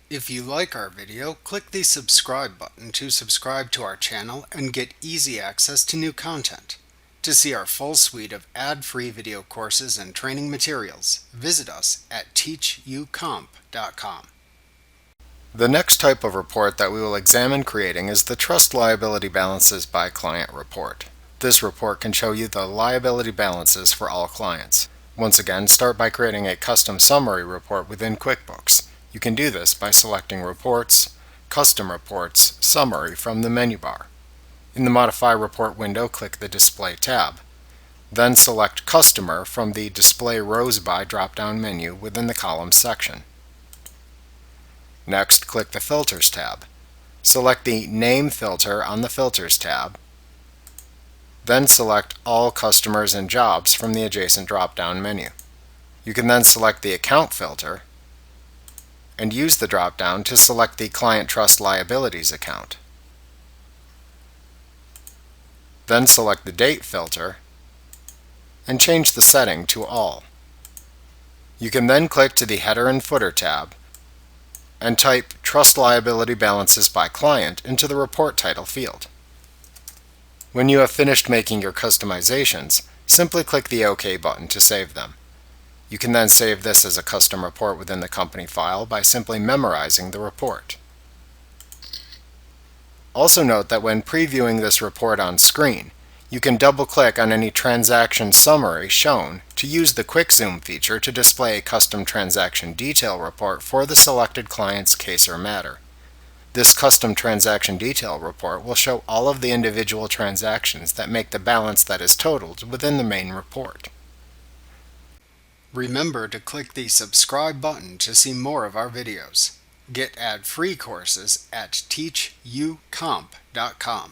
If you like our video, click the subscribe button to subscribe to our channel and get easy access to new content. To see our full suite of ad-free video courses and training materials, visit us at teachucomp.com. The next type of report that we will examine creating is the Trust Liability Balances by Client report. This report can show you the liability balances for all clients. Once again, start by creating a custom summary report within QuickBooks. You can do this by selecting Reports, Custom Reports, Summary from the menu bar. In the Modify Report window, click the Display tab. Then select Customer from the Display Rows By drop-down menu within the Columns section. Next, click the Filters tab. Select the Name filter on the Filters tab. Then select All Customers and Jobs from the adjacent drop-down menu. You can then select the Account filter and use the drop-down to select the Client Trust Liabilities account. Then select the Date filter and change the setting to All. You can then click to the Header and Footer tab and type Trust Liability Balances by Client into the report title field. When you have finished making your customizations, simply click the OK button to save them. You can then save this as a custom report within the company file by simply memorizing the report. Also note that when previewing this report on screen, you can double-click on any transaction summary shown to use the Quick Zoom feature to display a custom transaction detail report for the selected client's case or matter. This custom transaction detail report will show all of the individual transactions that make the balance that is totaled within the main report. Remember to click the subscribe button to see more of our videos. Get ad-free courses at teachucomp.com.